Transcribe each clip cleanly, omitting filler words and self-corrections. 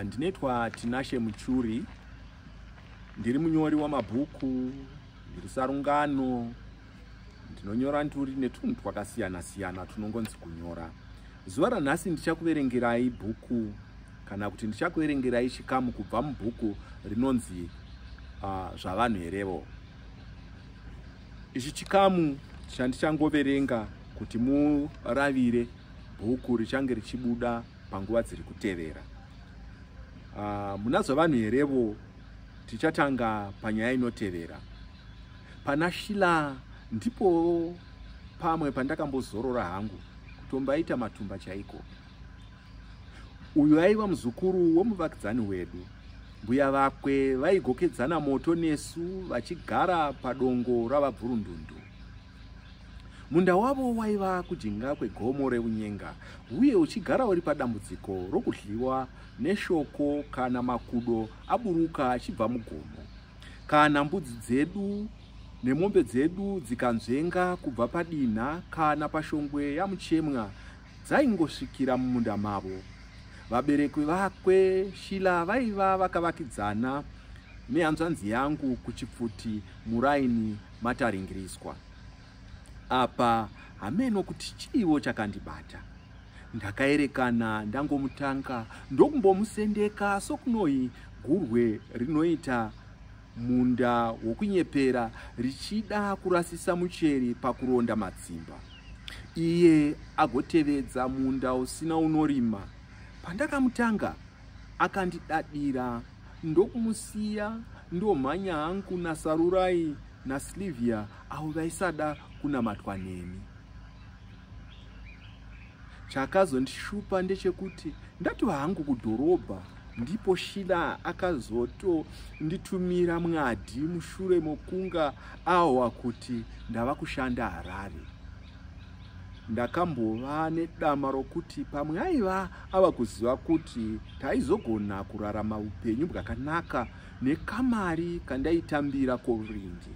Ndinoitwa Tinashe Muchuri, ndiri munyori wamabhuku, ndiri sarungano, ndinonyora nduri netunhu twakasiyana siyana tunongonzi kunyora. Zuva ranhasi ndichakuverengerai bhuku kana kuti ndichakuverengerai chikamu kubva mubhuku rinonzi Zvavanhu herevo. Ichi chikamu chandichangoverenga kuti muravire bhuku richange richibuda panguva dziri kutevera. Muna Zvavanhu herevo tichatanga panyaya inotevera. Pana Shila ndipo pamwe pandakambozorora hangu kutombaita matumba chaiko. Uyu aiva muzukuru womuvakidzani wedu. Mbuya vakwe vaigokedzana moto nesu vachigara padongo ravabvurundundu. Munda wavo waiva kujinga kwegomo reunyenga, uye uchigara uri padambudziko rokudliwa neshoko kana makudo aburuka achibva mugomo. Kana mbudzi dzedu nemombe dzedu dzikanzvenga kubva padinha kana pashongwe yamuchemwa dzaingosvikira mumunda mavo. Vabereki vakwe Shila vaiva vakavakidzana nehanzvanzi yangu kuchipfuti muraini mataringiriswa. Apa hameno kuti chiivo chakandibata. Ndakaerekana ndangomutanga ndokumbomusendeka sokunohi gurwe rinoita munda wokunyepera richida kurasisa mucheri pakuronda matsimba. Iye agotevedza munda usina unorima. Pandakamutanga akandidadira ndokumusiya ndomhanya hangu naSarurai naSilvia avo vaisada kunamatwa neni. Chakazondishupa ndechekuti ndatova hangu kudhorobha ndipo Shila akazotonditumira mwadi mushure mokunga ahwa kuti ndava kushanda Harare. Ndakambova nedama rokuti pamwe aiva ava kuziva kuti taizogona kurarama upenyu bwakanaka nekamari kandaitambira korindi.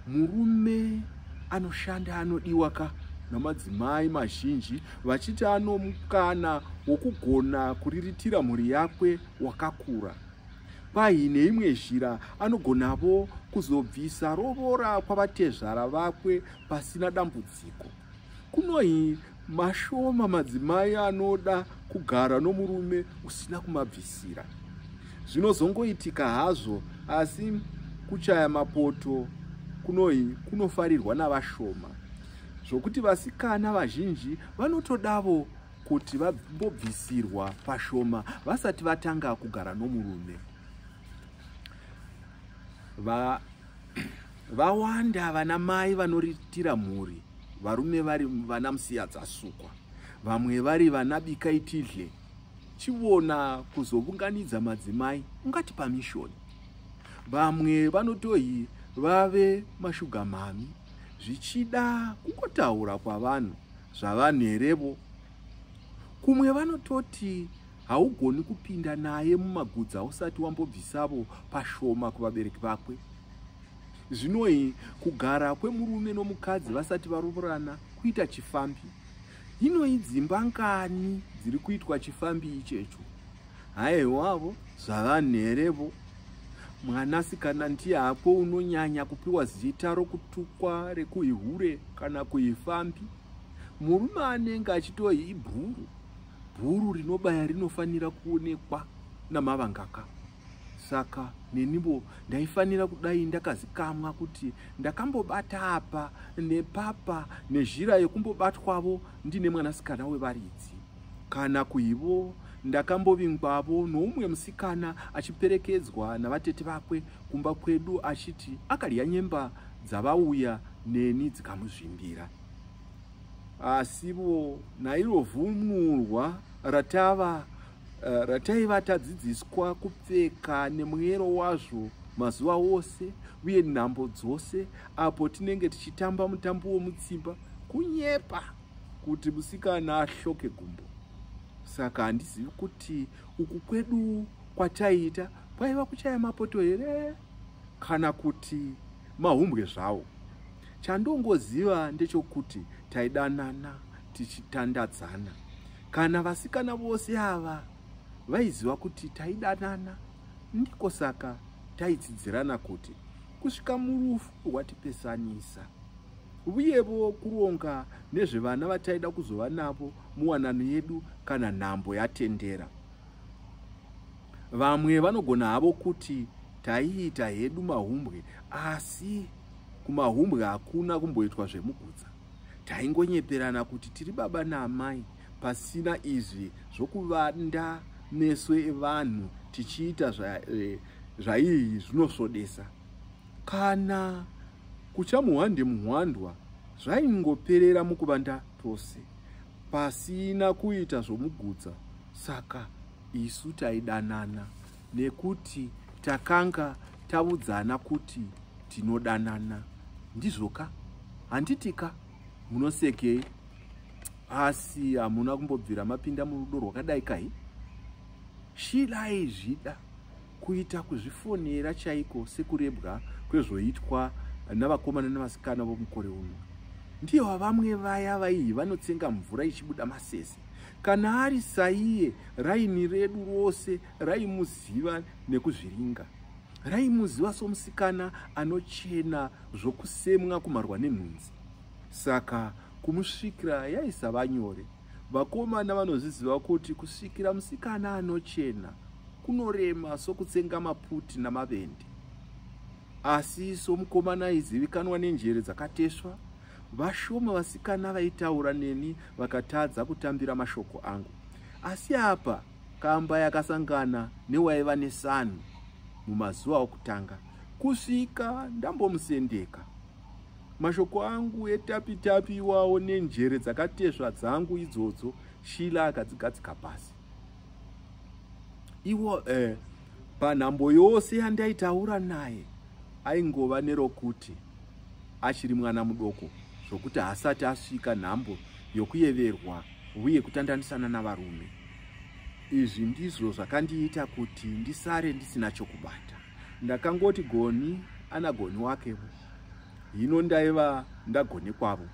Murume anoshanda anodiwa namadzimai mazhinji vachiti anomukana wokugona kuriritira mhuri yakwe wakakura. Paine imwe zhira anogonavo kuzobvisa rovora kwavatezvara vakwe pasina dambudziko. Kunohi mashoma madzimai anoda kugara nomurume usina kumabvisira. Zvinozongoitika hazvo, asi kuchaya mapoto kunohi kunofarirwa navashoma. Zvokuti vasikana vazhinji vanotodavo kuti vambobvisirwa pashoma vasati vatanga kugara nomurume. Vawanda vana mai vanoritira mhuri, varume vari vana musiyadzasukwa, vamwe vari vana bikaitidle. Chiona kuzovunganidza madzimai ungati pamishoni. Vamwe vanotohi vave mashugamami, zvichida kungotaura kwavanhu zvavanhu herevo. Kumwe vanototi haugoni kupinda naye mumagudza usati wambobvisavo pashoma kuvabereki vakwe. Zvinohi kugara kwemurume nomukadzi vasati varoorana kuita chifambi. Hinohi dzimba ngani dziri kuitwa chifambi ichecho? Haiwavo zvavanhu herevo. Mwanasikana ndiye hako unonyanya kupiwa zita rokutukwa rekuihure kana kuifambi. Murume anenge achitohi ibhuru. Bhuru rinobaya rinofanira kuonekwa namavangaka. Saka nenibo ndaifanira kudai ndakazikamwa kuti ndakambobata apa nepapa nezhira yekumbobatwavo ndine mwanasikana wevaridzi. Kana kuivo ndakambovingwavo noumwe musikana achiperekedzwa navatete vakwe kumba kwedu achiti akarya nyemba dzavauya neni dzikamuzvimbira. Asivo nairo vhunurwa rataiva tadzidziswa kupfeka nemwero wazvo mazuva ose uye nhambo dzose apo tinenge tichitamba mutambo womutsimba, kunyepa kuti musikana ahloke gumbo. Saka handizivi kuti uku kwedu kwataiita kwaiva kuchaya mapoto here kana kuti mahumbwe zvawo. Chandongoziva ndechokuti taidanana tichitandadzana. Kana vasikana vose ava vaiziva kuti taidanana, ndiko saka taitsidzirana kuti kusvika murufu rwatipesanisa, uyevo kuronga nezvevana vataida kuzova navo muwanano yedu kana nhambo yatendera. Vamwe vanogona havo kuti taiita hedu mahumbwe, asi kumahumbwe hakuna kumboitwa zvemugutsa. Taingonyeperana kuti tiri baba naamai, pasina izvi zvokuvanda meso evanhu tichiita zvaii zvinosvodesa. Kana kuchamuhwande muhwandwa zvaingoperera mukuvanda tose, pasina kuita zvomugutsa. Saka isu taidanana nekuti takanga tavudzana kuti tinodanana. Ndizvoka? Handitika? Munosekei? Asi hamuna kumbobvira mapinda murudo rwakadai kai? Shila aizvida kuita kuzvifonera chaiko sekurebwa kwezvoitwa navakomana navasikana vomukore uno. Ndiyo vamwe vaya vai vanotsenga mvura ichibuda masese. Kana ari saiye, raini redu rose raimuziva nekuzviringa. Raimuziva somusikana anochena zvokusemwa kumarwa nenhunzi. Saka kumusvikira yaisava nyore. Vakomana vanozviziva kuti kusvikira musikana anochena kunorema sokutsenga maputi namavende. Asi somukomana aizivikanwa nenjere dzakateswa, vashoma vasikana vaitaura neni vakatadza kutambira mashoko angu. Asi apa kamba yakasangana newaiva nesanhu mumazuva okutanga, kusvika ndambomusendeka. Mashoko angu etapi-tapi iwawo nenjere dzakateswa dzangu idzodzo, Shila akadzigadzika pasi. Iwo panhambo yose yandaitaura naye aingova nerokuti achiri mwana mudoko, zvokuti hasati asvika nhambo yokuyeverwa uye kutandanisana navarume. Izvi ndizvo zvakandiita kuti ndisare ndisina chokubata. Ndakangoti goni ana goni wakevo, hino ndaiva ndagone kwavo.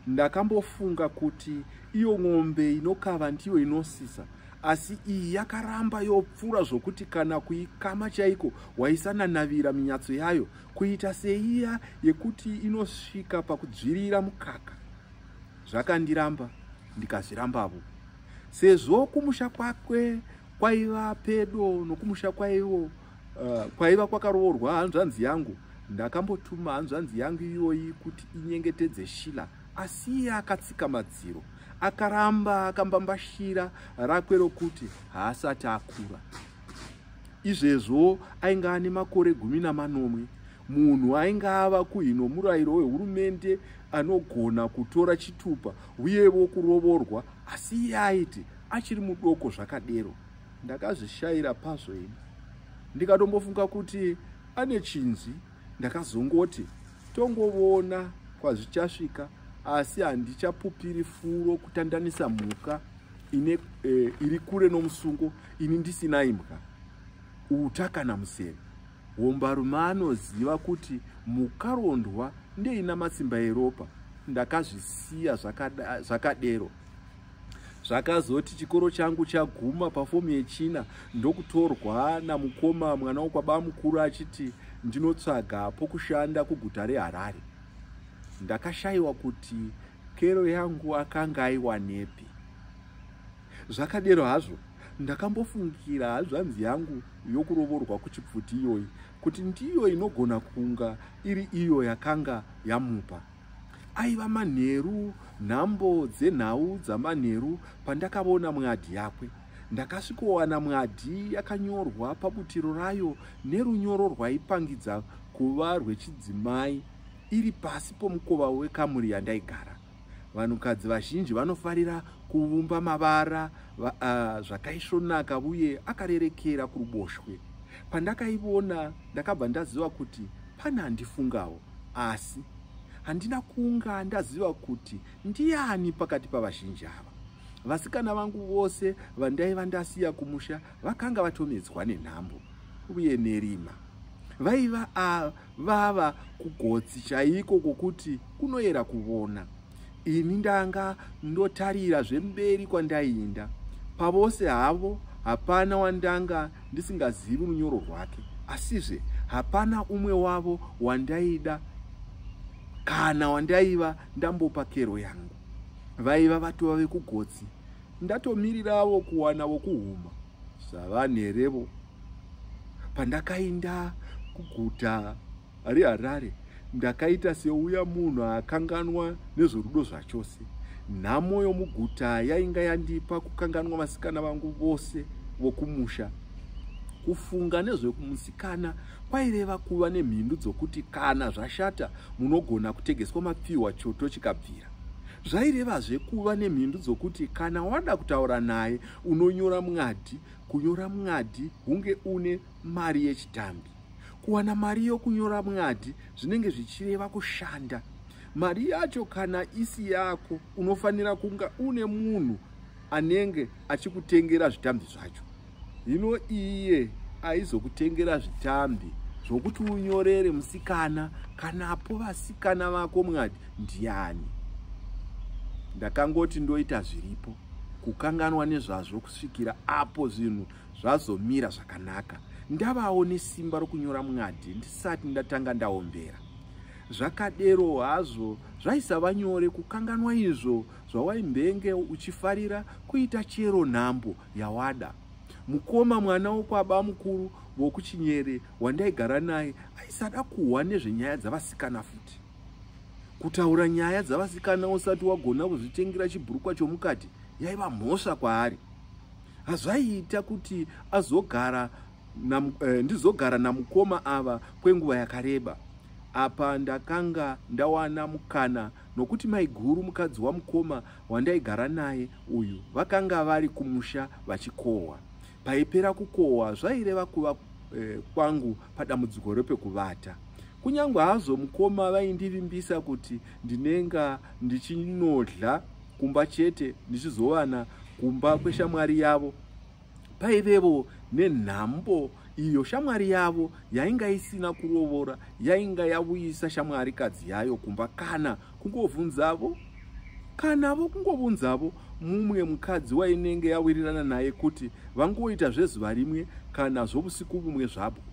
Ndakambofunga kuti iyo ng'ombe inokava ndiyo inosisa, asi iyi yakaramba yopfura zvokuti kana kuikama chaiko waisananavira minyatso yayo, kuita seiya yekuti inosvika pakudzvirira mukaka. Zvakandiramba, ndikazvirambavo. Sezvo kumusha kwakwe kwaiva pedo nokumusha kwaivo kwaiva kwakaroorwa hanzvanzi yangu, ndakambotuma hanzvanzi yangu iyoyi kuti inyengetedze Shila, asi iye akatsika madziro. Akaramba akambambashira rake rokuti haasati akura. Izvezvo ainga ane makore 14. Munhu ainga ava kuhino murayiro wehurumende anogona kutora chitupa uyevo kurovorwa, asi iye aiti achiri mudoko zvakadero. Ndakazvishayira pazvo ini. Ndikatombofunga kuti ane chinzi, ndakazongoti tongovona kwazvichasvika, asi handichapupiri furo kutandanisa mhuka iri kure nomusungo ini ndisina imwa. Uta kana museve. Wombarume anoziva kuti mukarondwa ndeina matsimba eropa. Ndakazvisiya zvakadero. Zvakazoti chikoro changu chaguma pafomu yechina, ndokutorwa namukoma mwana wokwababa mukuru achiti ndinotsvaga pokushanda kuguta reHarare. Ndakashayiwa kuti kero yangu akanga aiwanepi. Zvakadero hazvo, ndakambofungira hanzvanzi yangu yokurovorwa kuchipfuti iyoyi kuti ndiyo inogona kunga iri iyo yakanga yamupa. Aiva manheru, nhambo dzenhau dzamanheru pandakaona mwadi yakwe. Ndakasvikowana mwadi yakanyorwa pabutiro rayo nerunyoro rwaipangidza kuva rwechidzimai, iri pasi pomukova wekamuri yandaigara. Vanhukadzi vazhinji vanofarira kuvumba mavara zvakaisvonaka uye akarerekera kuruboshwe. Pandakaiona ndakabva ndaziva kuti pana handifungawo, asi handina kunga ndaziva kuti ndiani pakati pavazhinji ava. Vasikana vangu vose vandaiva ndasiya kumusha vakanga vatomedzwa nenhambo uye nerima. Vaiva vava kugotsi chaiko kokuti kunoyera kuvona. ini ndanga ndotarira zvemberi kwandaiinda. Pavose havo hapana wandanga ndisingazivi runyoro rwake, asizve hapana umwe wavo wandaida kana wandaiva ndambopa kero yangu. Vaiva vatova vekugotsi, ndatomiriravo kuwana vokuhuma. Zvavanhu herevo, pandakainda kuguta reHarare ndakaita seuya munhu akanganwa nezvorudo zvachose. Nhamo yomuguta yainga yandipa kukanganwa vasikana vangu vose vokumusha. Kufunga nezvekumusikana kwaireva kuva nemhindu dzokuti kana zvashata munogona kutegeswa mapfihwa choto chikabvira. Zvairevazve kuva nemhindu dzokuti kana wada kutaura naye unonyora mwadi. Kunyora mwadi hunge une mari yechitambi. Kuwana mari yokunyora mwadi zvinenge zvichireva kushanda. Mari yacho kana isi yako unofanira kunga une munhu anenge achikutengera zvitambi zvacho. Hino iye aizokutengera zvitambi zvokuti unyorere musikana kanapo vasikana vako mwadi ndiani? Ndakangoti ndoita zviripo, kukanganwa nezvazvo kusvikira apo zvinhu zvazomira zvakanaka. Ndavawo nesimba rokunyora mwadi ndisati ndatanga ndaombera. Zvakadero hazvo zvaisava nyore kukanganwa izvo zvawaimbenge uchifarira kuita chero nhambo yawada. Mukoma mwana wokwaba mukuru wokuchinyere wandaigara naye aisada kuhwa nezvenyaya dzavasikana futi. Kutaura nyaya dzavasikana usati wagona kuzvitengera chibhurukwa chomukati yaiva mhosva kwaari. Hazvaiita kuti ndizogara namukoma ava kwenguva yakareba. Apa ndakanga ndawana mukana nokuti maiguru mukadzi wamukoma wandaigara naye uyu vakanga vari kumusha vachikohwa. Paipera kukohwa zvaireva kuva kwangu padambudziko repekuvata. Kunyangwe hazvo mukoma vaindivimbisa kuti ndinenga ndichinodla kumba chete ndichizowana kumba kweshamwari yavo. Paivevo nenhambo iyo shamwari yavo yainga isina kurovora yainga yavuyisa shamwari kadzi yayo kumba kana kungovunzavo mumwe mukadzi wainenge yawirirana naye kuti vangoita zvezuva rimwe kana zvobusiku bumwe zvabwo.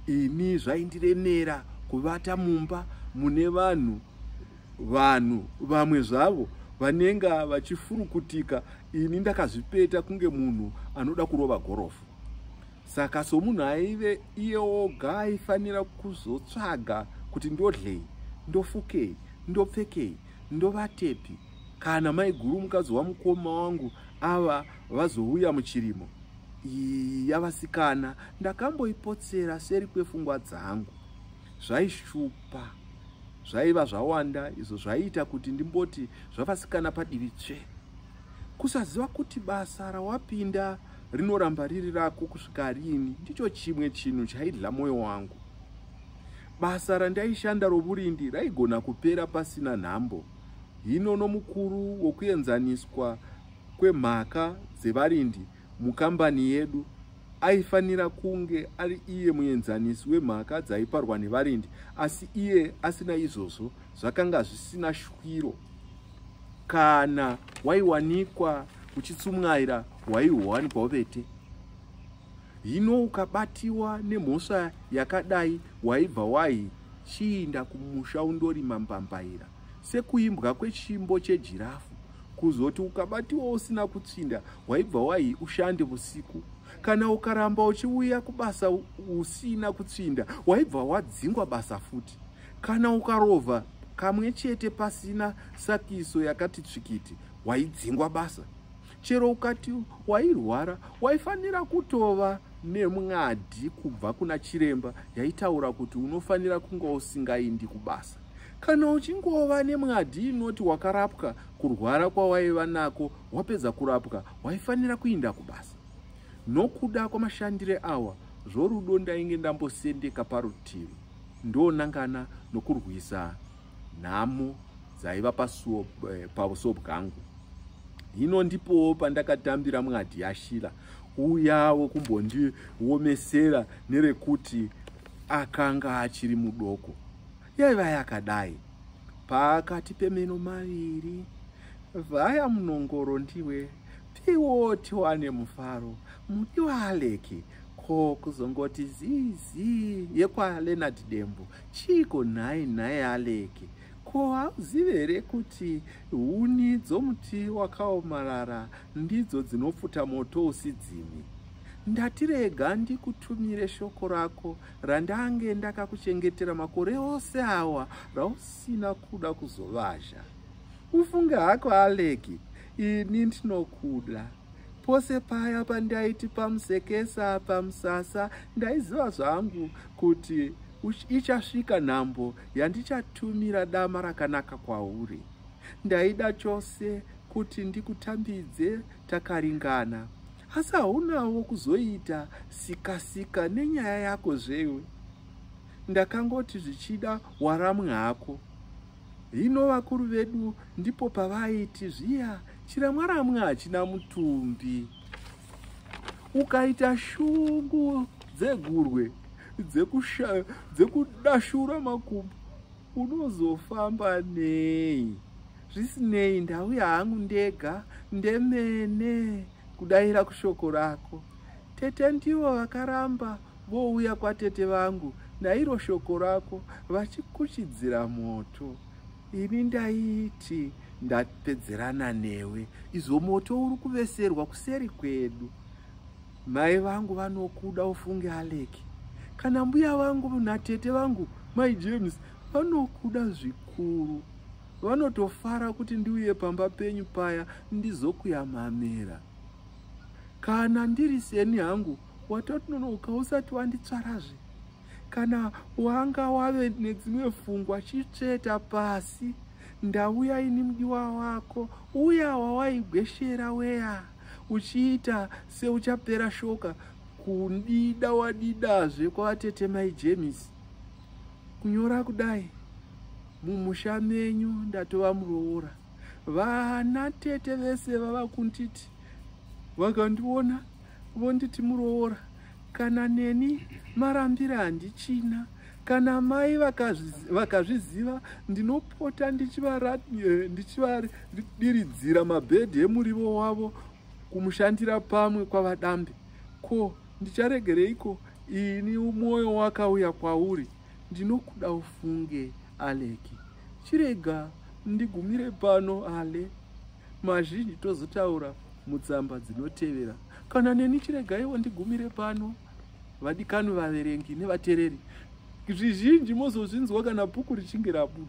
Ini zvaindiremera kuvata mumba mune vanhu vamwe zvavo vanenga vachifurukutika. Ini ndakazvipeta kunge munhu anoda kurova gorofu. Saka somunhu aive iye oga aifanira kuzotsvaga kuti ndodlei, ndofukei, ndopfekei, ndovatepi kana maiguru mukadzi wamukoma wangu ava vazouya muchirimo yavasikana. Ndakamboipotsera seri kwepfungwa dzangu. Zvaishupa, zvaiva zvawanda izvo zvaiita kuti ndimboti zvavasikana padivi tsve. Kusaziva kuti basa rawapinda rinoramba riri rako kusvika rini ndicho chimwe chinhu chaidla mwoyo wangu. Basa randaishanda roburindi raigona kupera pasina nhambo. Hino nomukuru wokuenzaniswa kwemhaka dzevarindi mukambani yedu aifanira kunge ari iye muenzanisi wemhaka dzaiparwa nevarindi, asi iye asina izvozvo zvakanga zvisina shwiro. Kana waiwanikwa uchitsumwaira waiwanikwa vete. Hino ukabatiwa nemhosva yakadai waibva waichiinda kumusha undorima mbambaira sekuimbwa kwechimbo chejirafu. Kuzoti ukabatiwa usina kutsinda waibva ushande usiku. Kana ukaramba uchiuya kubasa usina kutsinda waibva wadzingwa basa futi. Kana ukarovha kamwe chete pasina sakiso yakati tsvikiti waidzingwa basa. Chero ukati wairwara waifanira kutova nemwadi kubva kuna chiremba yaitaura kuti unofanira kunga usingaindi kubasa. Kana uchingova nemwadi inoti wakarapwa kurwara kwawaiva nako, wapedza kurapwa waifanira kuinda kubasa. Nokuda kwamashandire awa zvorudo ndainge ndambosendeka parutivi ndonangana nokurwisa nhamo dzaiva pabuso bwangu. Hino ndipo pandakatambira mwadi yashira uya wokumbondiomesera nerekuti akanga achiri mudoko. Yaiva yakadai: pakati pemeno maviri. Vhaya munongoro ndiwe, piwo tiwane mufaro. Mudiwa Aleki, ko kuzongoti zizi yekwaLeonard Dembo. Chiko nhai Aleki. Ko hauzive here kuti huni dzomuti wakaomarara ndidzo dzinopfuta moto usidzimi? Ndatirega ndikutumire shoko rako randange ndakakuchengetera makore ose awa rausina kuda kuzovazha. Ufunge hako Aleki, ini ndinokuda. Pose paya pandaiti pamusekesa pamusasa, ndaiziva zvangu kuti ichasvika nhambo yandichatumira dama rakanaka kwauri. Ndaida chose kuti ndikutambidze takaringana, asi haunawo kuzoita sikasika nenyaya yako zvewe. Ndakangoti zvichida waramwe hako. Hino vakuru vedu ndipo pavaiti zviya chiramwaramwe hachina mutumbi. Ukaita shungu dzegurwe dzekudashura makumbo, unozofamba nei? Zvisinei, ndauya hangu ndega ndemene kudayira kushoko rako. Tete ndivo vakaramba vouya kwatete vangu nairo shoko rako vachikuchidzira moto. Ini ndaiti ndapedzerana newe, izvo moto uri kuveserwa kuseri kwedu. Mai vangu vanokuda, ufunge Aleki. Kana mbuya vangu natete vangu Mai James vanokuda zvikuru. Vanotofara kuti ndiuye pamba penyu paya ndizokuyamamira. Kana ndiri seni hangu watatononoka usati wanditsvarazve. Kana wanga wave nedzimwe pfungwa chitsveta pasi, ndauya ini mudiwa wako, uya wawaigweshera weya, uchiita seuchapera shoka kundida wadidazve kwavatete Mai James. Kunyora kudai mumusha menyu ndatova muroora. Vana tete vese vava kunditi vakandiona vonditi muroora. Kana neni marambira handichina. Kana mai vakazviziva ndinopota ndichivadiridzira mabhedhi emurivo wavo kumushandira pamwe kwavadambe. Ko ndicharegereiko ini mwoyo wakauya kwauri? Ndinokuda ufunge Aleki. Chirega ndigumire pano Ale. Mazhinji tozotaura mutsamba dzinotevera. Kana neni chiregaiwo ndigumire pano. Vadikanu vaverengi nevatereri, zvizhinji mozozvinzwa kana bhuku richinge rabuda.